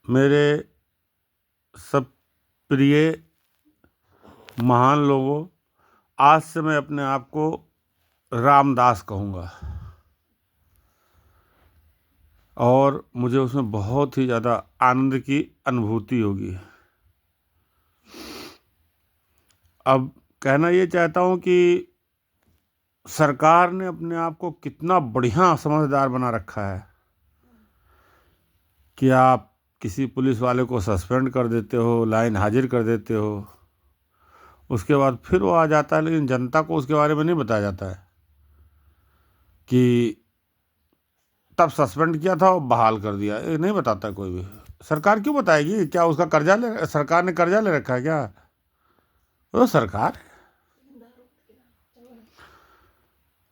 मेरे सब प्रिय महान लोगों, आज से मैं अपने आप को रामदास कहूँगा और मुझे उसमें बहुत ही ज़्यादा आनंद की अनुभूति होगी। अब कहना ये चाहता हूँ कि सरकार ने अपने आप को कितना बढ़िया समझदार बना रखा है कि आप किसी पुलिस वाले को सस्पेंड कर देते हो, लाइन हाजिर कर देते हो, उसके बाद फिर वो आ जाता है, लेकिन जनता को उसके बारे में नहीं बताया जाता है कि तब सस्पेंड किया था और बहाल कर दिया। ये नहीं बताता कोई भी। सरकार क्यों बताएगी? क्या उसका सरकार ने कर्जा ले रखा है क्या? वो सरकार है।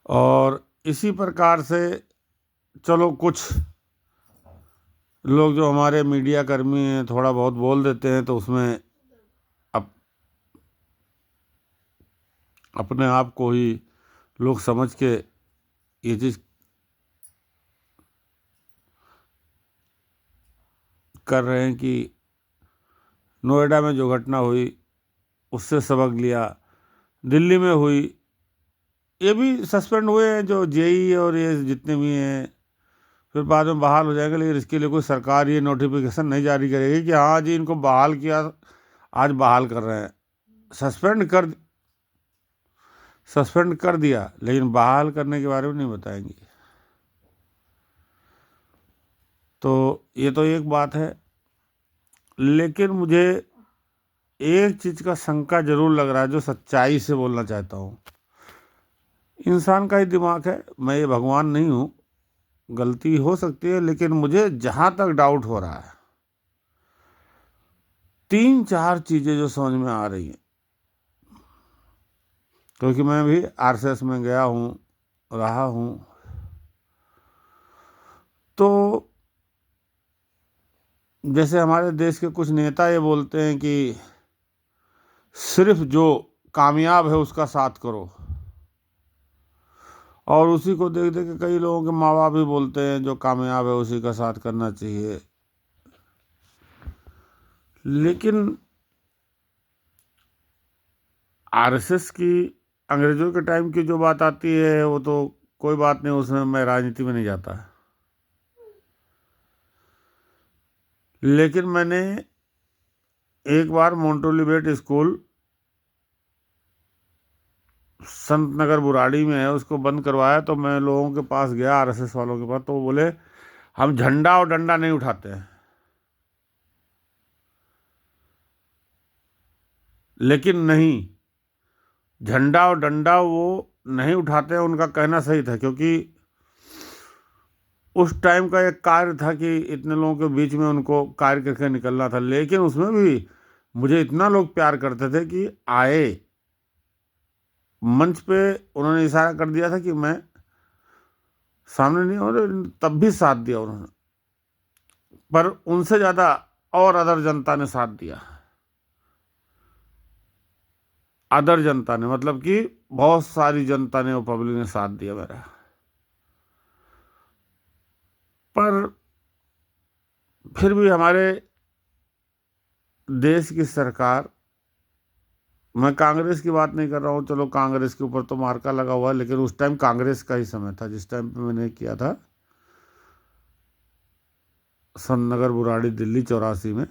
और इसी प्रकार से चलो कुछ लोग जो हमारे मीडिया कर्मी हैं थोड़ा बहुत बोल देते हैं, तो उसमें अपने आप को ही लोग समझ के ये चीज़ कर रहे हैं कि नोएडा में जो घटना हुई उससे सबक लिया, दिल्ली में हुई, ये भी सस्पेंड हुए हैं जो जेई और ये जितने भी हैं, फिर बाद में बहाल हो जाएंगे। लेकिन इसके लिए कोई सरकार ये नोटिफिकेशन नहीं जारी करेगी कि हाँ जी इनको बहाल किया, आज बहाल कर रहे हैं। सस्पेंड कर दिया, लेकिन बहाल करने के बारे में नहीं बताएंगे। तो ये तो एक बात है, लेकिन मुझे एक चीज़ का शंका जरूर लग रहा है जो सच्चाई से बोलना चाहता हूँ। इंसान का ही दिमाग है, मैं ये भगवान नहीं हूँ, गलती हो सकती है, लेकिन मुझे जहाँ तक डाउट हो रहा है 3-4 चीज़ें जो समझ में आ रही हैं, क्योंकि मैं भी आरएसएस में गया हूँ, रहा हूँ। तो जैसे हमारे देश के कुछ नेता ये बोलते हैं कि सिर्फ जो कामयाब है उसका साथ करो, और उसी को देख देख के कई लोगों के माँ बाप भी बोलते हैं जो कामयाब है उसी का साथ करना चाहिए। लेकिन आरएसएस की अंग्रेजों के टाइम की जो बात आती है वो तो कोई बात नहीं, उसमें मैं राजनीति में नहीं जाता। लेकिन मैंने एक बार मोंटोलिबेट स्कूल संत नगर बुराड़ी में है, उसको बंद करवाया, तो मैं लोगों के पास गया, आरएसएस वालों के पास, तो वो बोले हम झंडा और डंडा नहीं उठाते हैं। लेकिन नहीं, झंडा और डंडा वो नहीं उठाते हैं, उनका कहना सही था, क्योंकि उस टाइम का एक कार्य था कि इतने लोगों के बीच में उनको कार्य करके निकलना था। लेकिन उसमें भी मुझे इतना लोग प्यार करते थे कि आए मंच पे, उन्होंने इशारा कर दिया था कि मैं सामने नहीं, और तब भी साथ दिया उन्होंने। पर उनसे ज़्यादा और अदर जनता ने साथ दिया। अदर जनता ने मतलब कि बहुत सारी जनता ने, वो पब्लिक ने साथ दिया मेरा। पर फिर भी हमारे देश की सरकार, मैं कांग्रेस की बात नहीं कर रहा हूँ, चलो कांग्रेस के ऊपर तो मार्का लगा हुआ है, लेकिन उस टाइम कांग्रेस का ही समय था जिस टाइम पे मैंने किया था संत नगर बुराड़ी दिल्ली 84 में,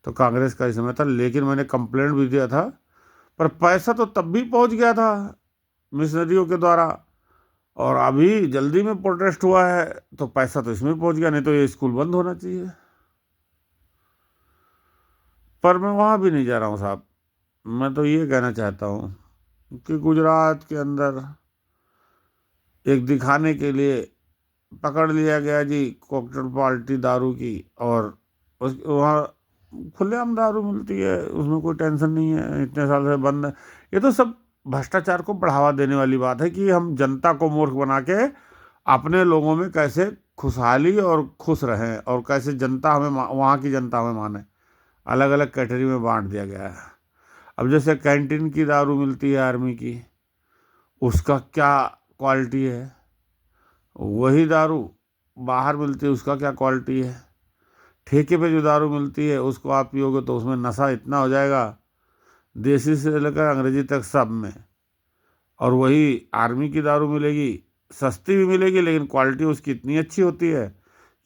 तो कांग्रेस का ही समय था। लेकिन मैंने कंप्लेंट भी दिया था, पर पैसा तो तब भी पहुंच गया था मिशनरियों के द्वारा, और अभी जल्दी में प्रोटेस्ट हुआ है तो पैसा तो इसमें पहुंच गया, नहीं तो ये स्कूल बंद होना चाहिए। पर मैं वहाँ भी नहीं जा रहा हूँ साहब। मैं तो ये कहना चाहता हूँ कि गुजरात के अंदर एक दिखाने के लिए पकड़ लिया गया जी कॉकटेल पार्टी दारू की, और उस वहाँ खुलेआम दारू मिलती है, उसमें कोई टेंशन नहीं है, इतने साल से बंद है। ये तो सब भ्रष्टाचार को बढ़ावा देने वाली बात है कि हम जनता को मूर्ख बना के अपने लोगों में कैसे खुशहाली और खुश रहें, और कैसे जनता हमें वहाँ की जनता हमें माने। अलग अलग कैटेगरी में बांट दिया गया है। अब जैसे कैंटीन की दारू मिलती है आर्मी की, उसका क्या क्वालिटी है, वही दारू बाहर मिलती है उसका क्या क्वालिटी है। ठेके पे जो दारू मिलती है उसको आप पियोगे तो उसमें नशा इतना हो जाएगा, देसी से लेकर अंग्रेजी तक सब में। और वही आर्मी की दारू मिलेगी, सस्ती भी मिलेगी, लेकिन क्वालिटी उसकी इतनी अच्छी होती है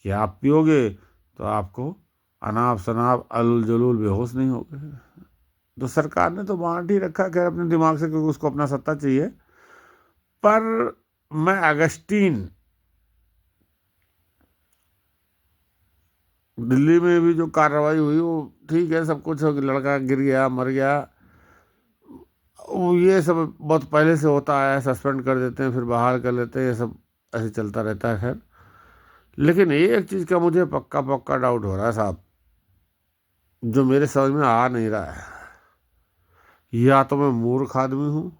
कि आप पियोगे तो आपको अनाप शनाप अलुल जलूल बेहोश नहीं होगे। तो सरकार ने तो बांट ही रखा है अपने दिमाग से, क्योंकि उसको अपना सत्ता चाहिए। पर मैं अगस्टीन, दिल्ली में भी जो कार्रवाई हुई वो ठीक है, सब कुछ हो गया, लड़का गिर गया, मर गया, वो ये सब बहुत पहले से होता आया है, सस्पेंड कर देते हैं फिर बहाल कर लेते हैं, ये सब ऐसे चलता रहता है। खैर, लेकिन एक चीज़ का मुझे पक्का पक्का डाउट हो रहा है साहब, जो मेरे समझ में आ नहीं रहा है। या तो मैं मूर्ख आदमी हूँ,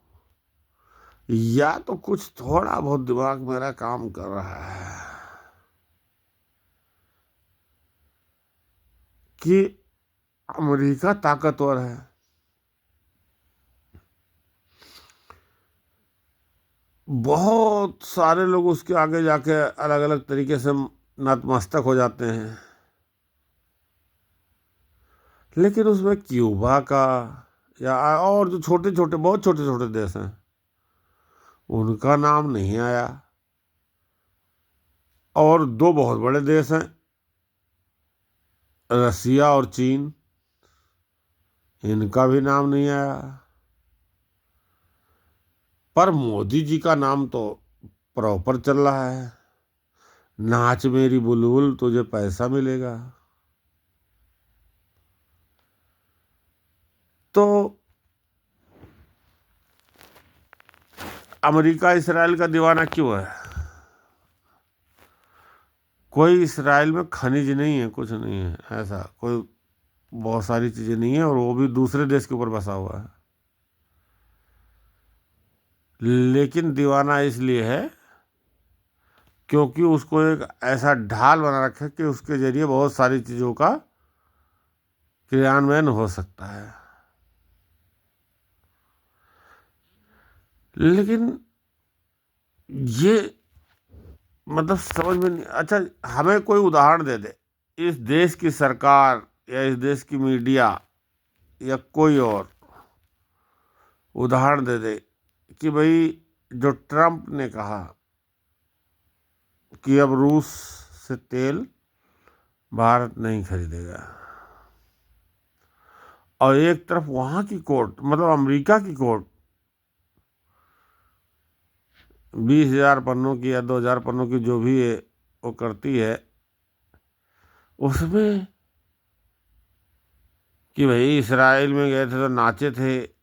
या तो कुछ थोड़ा बहुत दिमाग मेरा काम कर रहा है कि अमेरिका ताकतवर है। बहुत सारे लोग उसके आगे जाके अलग अलग तरीके से नतमस्तक हो जाते हैं, लेकिन उसमें क्यूबा का या और जो छोटे छोटे, बहुत छोटे छोटे देश हैं, उनका नाम नहीं आया। और दो बहुत बड़े देश हैं, रसिया और चीन, इनका भी नाम नहीं आया। पर मोदी जी का नाम तो प्रॉपर चल रहा है, नाच मेरी बुलबुल तुझे पैसा मिलेगा। तो अमेरिका इसराइल का दीवाना क्यों है? कोई इसराइल में खनिज नहीं है, कुछ नहीं है ऐसा, कोई बहुत सारी चीज़ें नहीं है, और वो भी दूसरे देश के ऊपर बसा हुआ है। लेकिन दीवाना इसलिए है क्योंकि उसको एक ऐसा ढाल बना रखा है कि उसके जरिए बहुत सारी चीज़ों का क्रियान्वयन हो सकता है। लेकिन ये मतलब समझ में नहीं। अच्छा, हमें कोई उदाहरण दे दे, इस देश की सरकार या इस देश की मीडिया या कोई और उदाहरण दे दे कि भाई जो ट्रम्प ने कहा कि अब रूस से तेल भारत नहीं खरीदेगा, और एक तरफ वहाँ की कोर्ट, मतलब अमेरिका की कोर्ट 20,000 पन्नों की या 2,000 पन्नों की जो भी है वो करती है, उसमें कि भाई इसराइल में गए थे तो नाचे थे,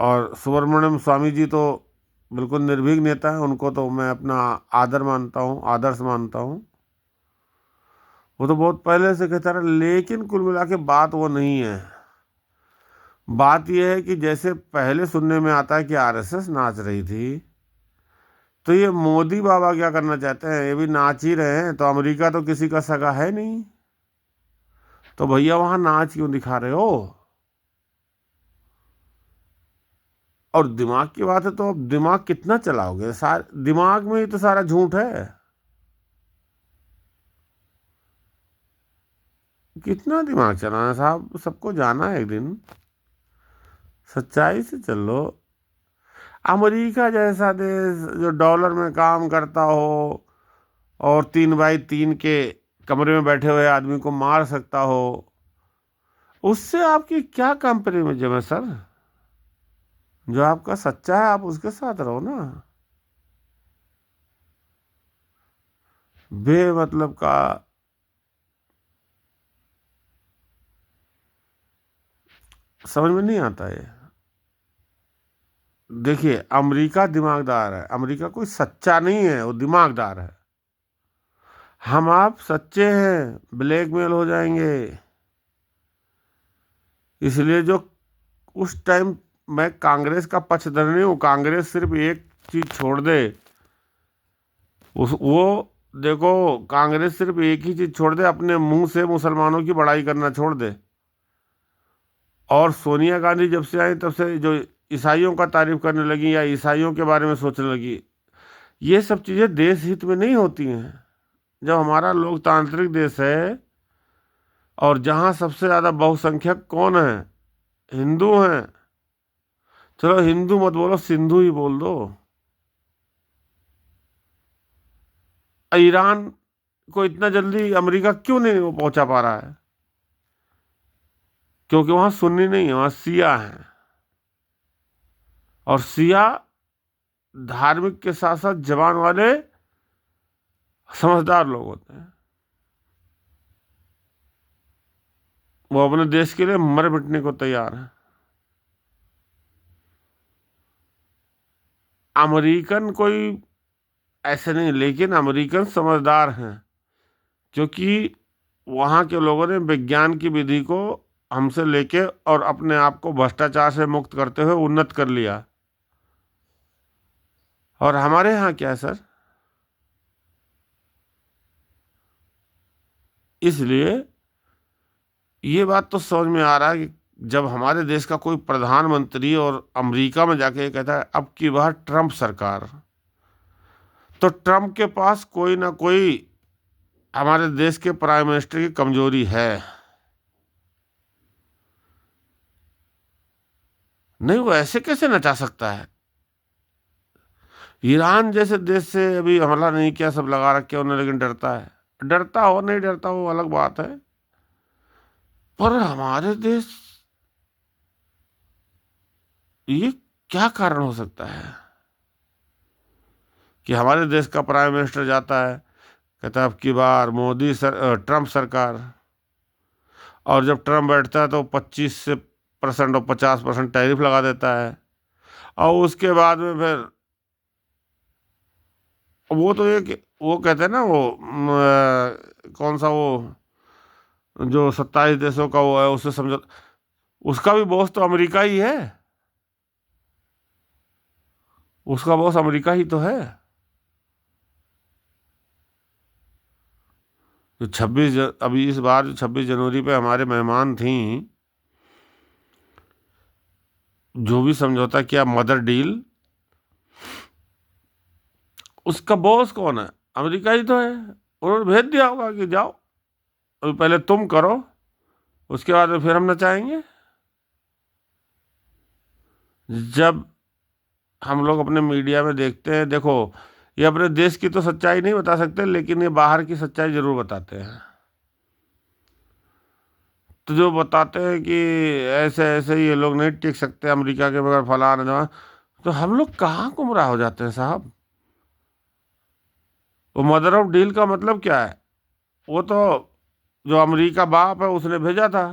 और सुब्रमण्यम स्वामी जी तो बिल्कुल निर्भीक नेता है, उनको तो मैं अपना आदर मानता हूँ, आदर्श मानता हूँ। वो तो बहुत पहले से कहता रहा, लेकिन कुल मिला के बात वो नहीं है। बात यह है कि जैसे पहले सुनने में आता है कि आरएसएस नाच रही थी, तो ये मोदी बाबा क्या करना चाहते हैं? ये भी नाच ही रहे हैं, तो अमेरिका तो किसी का सगा है नहीं, तो भैया वहां नाच क्यों दिखा रहे हो? और दिमाग की बात है तो अब दिमाग कितना चलाओगे? दिमाग में ही तो सारा झूठ है। कितना दिमाग चलाना साहब, सबको जाना है एक दिन, सच्चाई से चलो। अमेरिका जैसा देश जो डॉलर में काम करता हो और 3x3 के कमरे में बैठे हुए आदमी को मार सकता हो, उससे आपकी क्या कंपैरिजन है सर? जो आपका सच्चा है आप उसके साथ रहो ना, बेमतलब का। समझ में नहीं आता है। देखिए, अमेरिका दिमागदार है, अमेरिका कोई सच्चा नहीं है, वो दिमागदार है। हम आप सच्चे हैं, ब्लैकमेल हो जाएंगे। इसलिए जो उस टाइम, मैं कांग्रेस का पक्षधर नहीं हूँ, कांग्रेस सिर्फ एक चीज छोड़ दे, उस वो देखो, कांग्रेस सिर्फ एक ही चीज छोड़ दे, अपने मुंह से मुसलमानों की बड़ाई करना छोड़ दे। और सोनिया गांधी जब से आई तब से जो ईसाइयों का तारीफ करने लगी या ईसाइयों के बारे में सोचने लगी, ये सब चीज़ें देश हित में नहीं होती हैं। जब हमारा लोकतांत्रिक देश है और जहाँ सबसे ज़्यादा बहुसंख्यक कौन है? हिंदू हैं। चलो हिंदू मत बोलो, सिंधु ही बोल दो। ईरान को इतना जल्दी अमेरिका क्यों नहीं वो पहुंचा पा रहा है? क्योंकि वहां सुन्नी नहीं है, वहां शिया है। और शिया धार्मिक के साथ साथ जवान वाले समझदार लोग होते हैं। वो अपने देश के लिए मर मिटने को तैयार है। अमेरिकन कोई ऐसे नहीं, लेकिन अमेरिकन समझदार हैं, क्योंकि वहाँ के लोगों ने विज्ञान की विधि को हमसे लेके और अपने आप को भ्रष्टाचार से मुक्त करते हुए उन्नत कर लिया। और हमारे यहाँ क्या है सर? इसलिए ये बात तो समझ में आ रहा है कि जब हमारे देश का कोई प्रधानमंत्री और अमेरिका में जाके ये कहता है अब की बार ट्रम्प सरकार, तो ट्रम्प के पास कोई ना कोई हमारे देश के प्राइम मिनिस्टर की कमजोरी है। नहीं, वो ऐसे कैसे नचा सकता है? ईरान जैसे देश से अभी हमला नहीं किया, सब लगा रखे उन्होंने, लेकिन डरता है। डरता हो नहीं डरता वो अलग बात है, पर हमारे देश, ये क्या कारण हो सकता है कि हमारे देश का प्राइम मिनिस्टर जाता है, कहता है अब की बार ट्रम्प सरकार, और जब ट्रम्प बैठता है तो 25% और 50% टैरिफ लगा देता है। और उसके बाद में फिर वो तो एक वो कहते हैं ना, वो कौन सा वो जो 27 देशों का वो है, उससे समझो, उसका भी बॉस तो अमेरिका ही है। उसका बॉस अमेरिका ही तो है। जो अभी इस बार जो 26 जनवरी पे हमारे मेहमान थी, जो भी समझौता किया मदर डील, उसका बॉस कौन है? अमेरिका ही तो है। उन्होंने भेज दिया होगा कि जाओ अभी पहले तुम करो, उसके बाद में फिर हम नचाएंगे। जब हम लोग अपने मीडिया में देखते हैं, देखो ये अपने देश की तो सच्चाई नहीं बता सकते, लेकिन ये बाहर की सच्चाई जरूर बताते हैं। तो जो बताते हैं कि ऐसे ऐसे ये लोग नहीं टिक सकते अमेरिका के बगैर, फलाना जमा, तो हम लोग कहाँ गुमराह हो जाते हैं साहब। वो मदर ऑफ डील का मतलब क्या है? वो तो जो अमेरिका बाप है उसने भेजा था,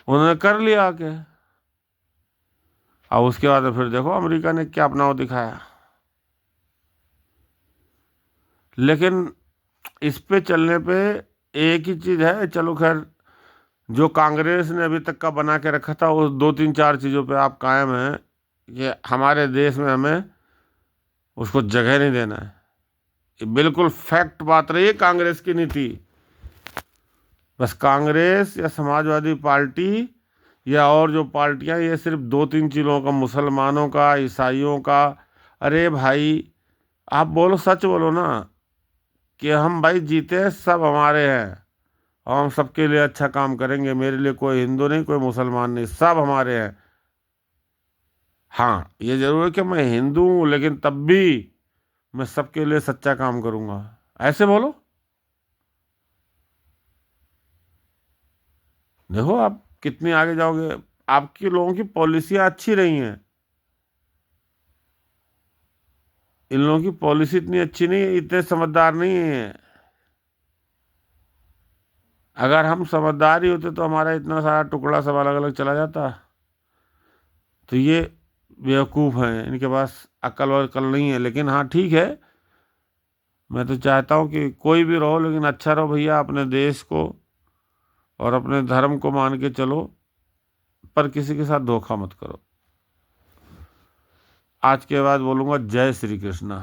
उन्होंने कर लिया आके, और उसके बाद फिर देखो अमेरिका ने क्या अपना वो दिखाया। लेकिन इस पे चलने पे एक ही चीज़ है, चलो खैर, जो कांग्रेस ने अभी तक का बना के रखा था उस 2 3 4 चीज़ों पे आप कायम हैं कि हमारे देश में हमें उसको जगह नहीं देना है। ये बिल्कुल फैक्ट बात रही है कांग्रेस की नीति। बस कांग्रेस या समाजवादी पार्टी या और जो पार्टियां, ये सिर्फ 2 3 चीज़ों का, मुसलमानों का, ईसाइयों का। अरे भाई आप बोलो, सच बोलो ना कि हम भाई जीते हैं, सब हमारे हैं और हम सबके लिए अच्छा काम करेंगे, मेरे लिए कोई हिंदू नहीं, कोई मुसलमान नहीं, सब हमारे हैं। हाँ ये जरूर है कि मैं हिंदू हूँ, लेकिन तब भी मैं सबके लिए सच्चा काम करूँगा, ऐसे बोलो। देखो आप कितनी आगे जाओगे। आपकी लोगों की पॉलिसियाँ अच्छी रही हैं, इन लोगों की पॉलिसी इतनी अच्छी नहीं है, इतने समझदार नहीं है। अगर हम समझदार ही होते तो हमारा इतना सारा टुकड़ा सब अलग अलग चला जाता। तो ये बेवकूफ़ हैं, इनके पास अक्ल और अक्ल नहीं है। लेकिन हाँ ठीक है, मैं तो चाहता हूँ कि कोई भी रहो लेकिन अच्छा रहो भैया, अपने देश को और अपने धर्म को मान के चलो, पर किसी के साथ धोखा मत करो। आज के बाद बोलूँगा जय श्री कृष्णा।